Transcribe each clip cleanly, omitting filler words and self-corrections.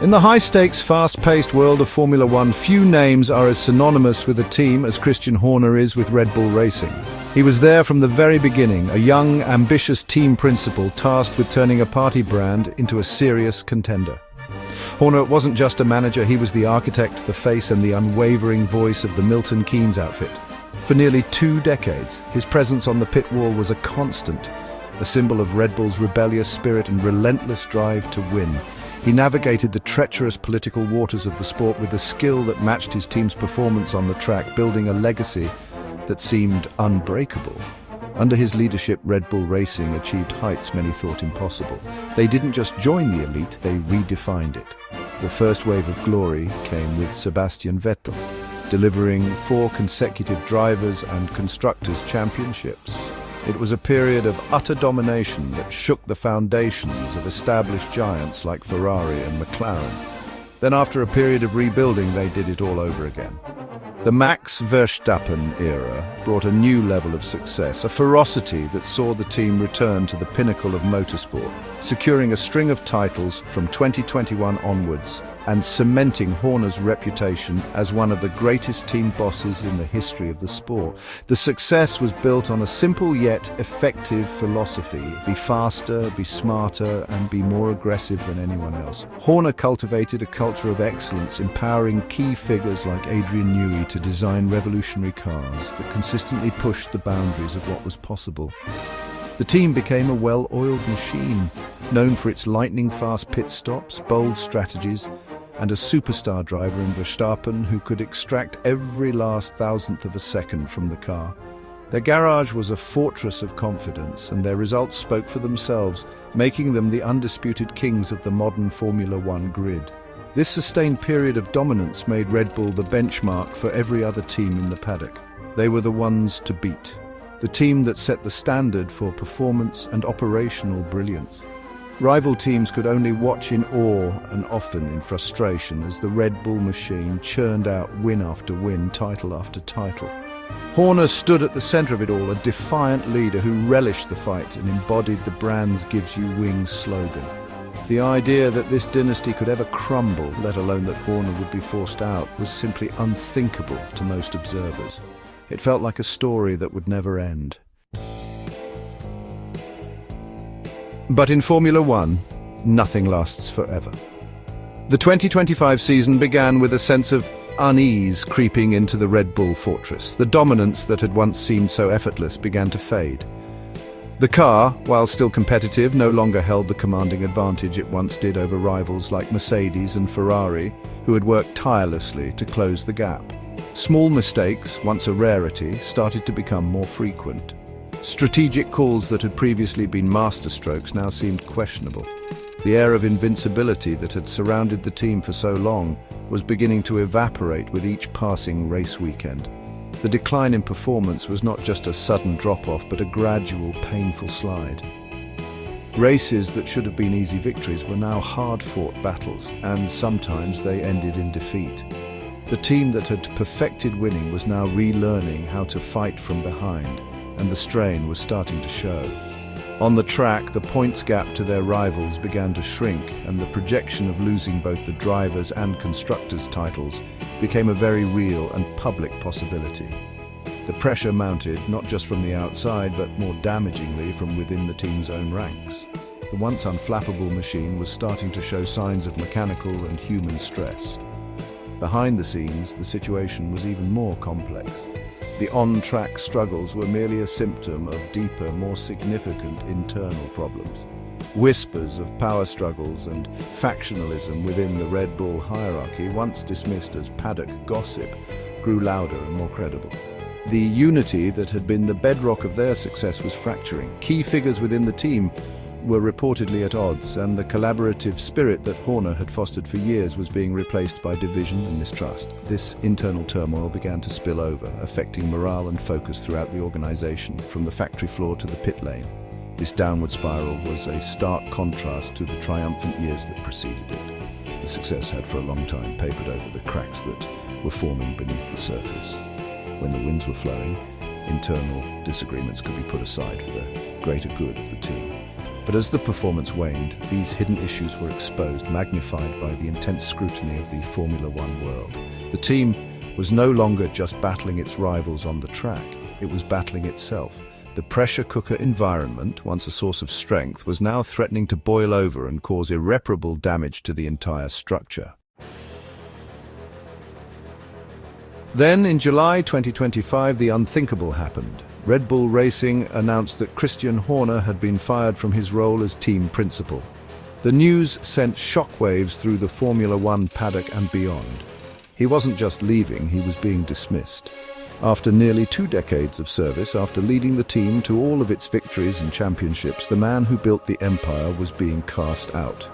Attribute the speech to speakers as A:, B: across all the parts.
A: In the high-stakes, fast-paced world of Formula One, few names are as synonymous with a team as Christian Horner is with Red Bull Racing. He was there from the very beginning, a young, ambitious team principal tasked with turning a party brand into a serious contender. Horner wasn't just a manager, he was the architect, the face and the unwavering voice of the Milton Keynes outfit. For nearly 2 decades, his presence on the pit wall was a constant, a symbol of Red Bull's rebellious spirit and relentless drive to win. He navigated the treacherous political waters of the sport with a skill that matched his team's performance on the track, building a legacy that seemed unbreakable. Under his leadership, Red Bull Racing achieved heights many thought impossible. They didn't just join the elite, they redefined it. The first wave of glory came with Sebastian Vettel, delivering 4 consecutive drivers' and constructors' championships. It was a period of utter domination that shook the foundations of established giants like Ferrari and McLaren. Then after a period of rebuilding, they did it all over again. The Max Verstappen era brought a new level of success, a ferocity that saw the team return to the pinnacle of motorsport, securing a string of titles from 2021 onwards and cementing Horner's reputation as one of the greatest team bosses in the history of the sport. The success was built on a simple yet effective philosophy: be faster, be smarter, and be more aggressive than anyone else. Horner cultivated a culture of excellence, empowering key figures like Adrian Newey to design revolutionary cars that consistently pushed the boundaries of what was possible. The team became a well-oiled machine, known for its lightning-fast pit stops, bold strategies, and a superstar driver in Verstappen who could extract every last thousandth of a second from the car. Their garage was a fortress of confidence, and their results spoke for themselves, making them the undisputed kings of the modern Formula One grid. This sustained period of dominance made Red Bull the benchmark for every other team in the paddock. They were the ones to beat, the team that set the standard for performance and operational brilliance. Rival teams could only watch in awe and often in frustration as the Red Bull machine churned out win after win, title after title. Horner stood at the center of it all, a defiant leader who relished the fight and embodied the brand's "Gives You Wings" slogan. The idea that this dynasty could ever crumble, let alone that Horner would be forced out, was simply unthinkable to most observers. It felt like a story that would never end. But in Formula One, nothing lasts forever. The 2025 season began with a sense of unease creeping into the Red Bull fortress. The dominance that had once seemed so effortless began to fade. The car, while still competitive, no longer held the commanding advantage it once did over rivals like Mercedes and Ferrari, who had worked tirelessly to close the gap. Small mistakes, once a rarity, started to become more frequent. Strategic calls that had previously been masterstrokes now seemed questionable. The air of invincibility that had surrounded the team for so long was beginning to evaporate with each passing race weekend. The decline in performance was not just a sudden drop-off, but a gradual, painful slide. Races that should have been easy victories were now hard-fought battles, and sometimes they ended in defeat. The team that had perfected winning was now relearning how to fight from behind, and the strain was starting to show. On the track, the points gap to their rivals began to shrink, and the projection of losing both the drivers' and constructors' titles became a very real and public possibility. The pressure mounted not just from the outside, but more damagingly from within the team's own ranks. The once unflappable machine was starting to show signs of mechanical and human stress. Behind the scenes, the situation was even more complex. The on-track struggles were merely a symptom of deeper, more significant internal problems. Whispers of power struggles and factionalism within the Red Bull hierarchy, once dismissed as paddock gossip, grew louder and more credible. The unity that had been the bedrock of their success was fracturing. Key figures within the team were reportedly at odds, and the collaborative spirit that Horner had fostered for years was being replaced by division and mistrust. This internal turmoil began to spill over, affecting morale and focus throughout the organization, from the factory floor to the pit lane. This downward spiral was a stark contrast to the triumphant years that preceded it. The success had for a long time papered over the cracks that were forming beneath the surface. When the winds were flowing, internal disagreements could be put aside for the greater good of the team. But as the performance waned, these hidden issues were exposed, magnified by the intense scrutiny of the Formula One world. The team was no longer just battling its rivals on the track, it was battling itself. The pressure cooker environment, once a source of strength, was now threatening to boil over and cause irreparable damage to the entire structure. Then, in July 2025, the unthinkable happened. Red Bull Racing announced that Christian Horner had been fired from his role as team principal. The news sent shockwaves through the Formula One paddock and beyond. He wasn't just leaving, he was being dismissed. After nearly 2 decades of service, after leading the team to all of its victories and championships, the man who built the empire was being cast out.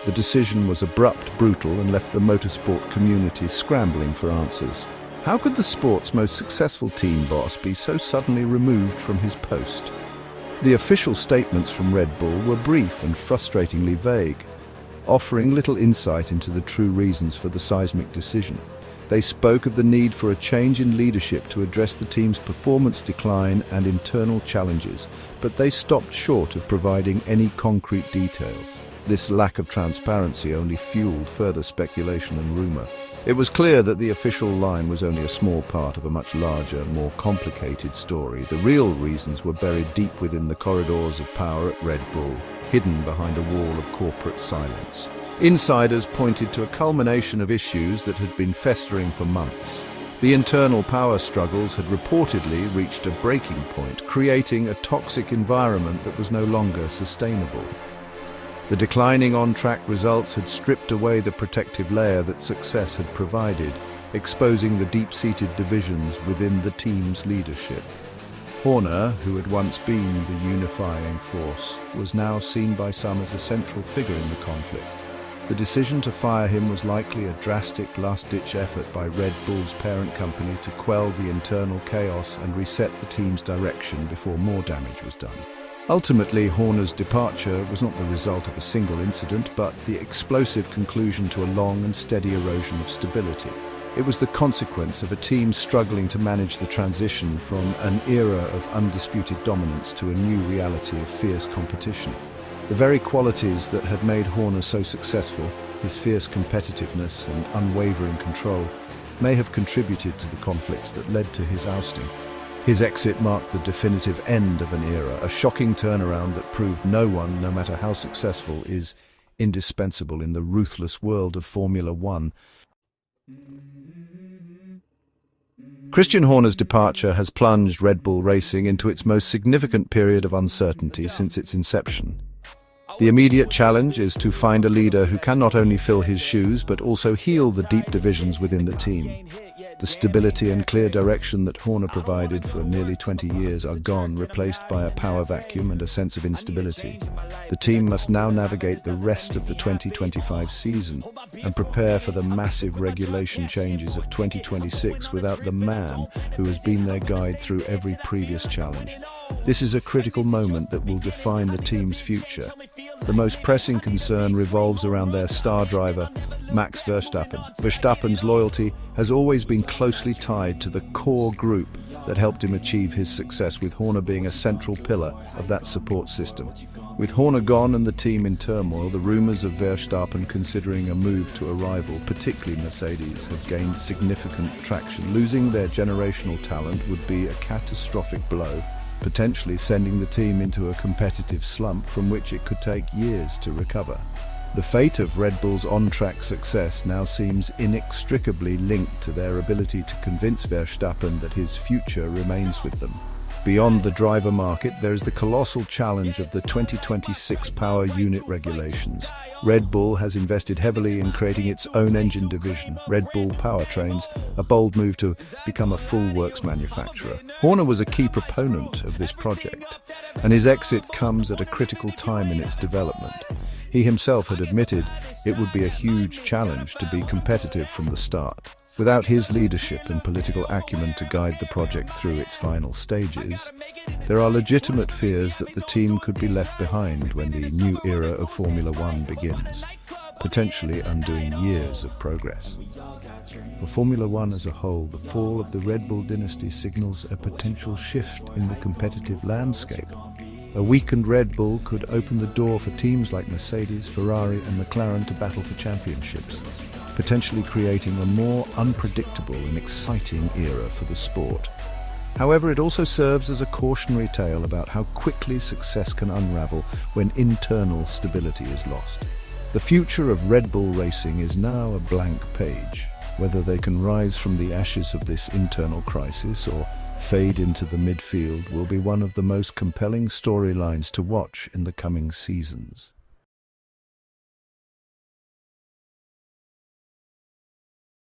A: The decision was abrupt, brutal, and left the motorsport community scrambling for answers. How could the sport's most successful team boss be so suddenly removed from his post? The official statements from Red Bull were brief and frustratingly vague, offering little insight into the true reasons for the seismic decision. They spoke of the need for a change in leadership to address the team's performance decline and internal challenges, but they stopped short of providing any concrete details. This lack of transparency only fueled further speculation and rumor. It was clear that the official line was only a small part of a much larger, more complicated story. The real reasons were buried deep within the corridors of power at Red Bull, hidden behind a wall of corporate silence. Insiders pointed to a culmination of issues that had been festering for months. The internal power struggles had reportedly reached a breaking point, creating a toxic environment that was no longer sustainable. The declining on-track results had stripped away the protective layer that success had provided, exposing the deep-seated divisions within the team's leadership. Horner, who had once been the unifying force, was now seen by some as a central figure in the conflict. The decision to fire him was likely a drastic last-ditch effort by Red Bull's parent company to quell the internal chaos and reset the team's direction before more damage was done. Ultimately, Horner's departure was not the result of a single incident, but the explosive conclusion to a long and steady erosion of stability. It was the consequence of a team struggling to manage the transition from an era of undisputed dominance to a new reality of fierce competition. The very qualities that had made Horner so successful, his fierce competitiveness and unwavering control, may have contributed to the conflicts that led to his ousting. His exit marked the definitive end of an era, a shocking turnaround that proved no one, no matter how successful, is indispensable in the ruthless world of Formula One. Christian Horner's departure has plunged Red Bull Racing into its most significant period of uncertainty since its inception. The immediate challenge is to find a leader who can not only fill his shoes but also heal the deep divisions within the team. The stability and clear direction that Horner provided for nearly 20 years are gone, replaced by a power vacuum and a sense of instability. The team must now navigate the rest of the 2025 season and prepare for the massive regulation changes of 2026 without the man who has been their guide through every previous challenge. This is a critical moment that will define the team's future. The most pressing concern revolves around their star driver, Max Verstappen. Verstappen's loyalty has always been closely tied to the core group that helped him achieve his success, with Horner being a central pillar of that support system. With Horner gone and the team in turmoil, the rumors of Verstappen considering a move to a rival, particularly Mercedes, have gained significant traction. Losing their generational talent would be a catastrophic blow, potentially sending the team into a competitive slump from which it could take years to recover. The fate of Red Bull's on-track success now seems inextricably linked to their ability to convince Verstappen that his future remains with them. Beyond the driver market, there is the colossal challenge of the 2026 power unit regulations. Red Bull has invested heavily in creating its own engine division, Red Bull Powertrains, a bold move to become a full works manufacturer. Horner was a key proponent of this project, and his exit comes at a critical time in its development. He himself had admitted it would be a huge challenge to be competitive from the start. Without his leadership and political acumen to guide the project through its final stages, there are legitimate fears that the team could be left behind when the new era of Formula One begins, potentially undoing years of progress. For Formula One as a whole, the fall of the Red Bull dynasty signals a potential shift in the competitive landscape. A weakened Red Bull could open the door for teams like Mercedes, Ferrari and McLaren to battle for championships, potentially creating a more unpredictable and exciting era for the sport. However, it also serves as a cautionary tale about how quickly success can unravel when internal stability is lost. The future of Red Bull racing is now a blank page. Whether they can rise from the ashes of this internal crisis or fade into the midfield will be one of the most compelling storylines to watch in the coming seasons.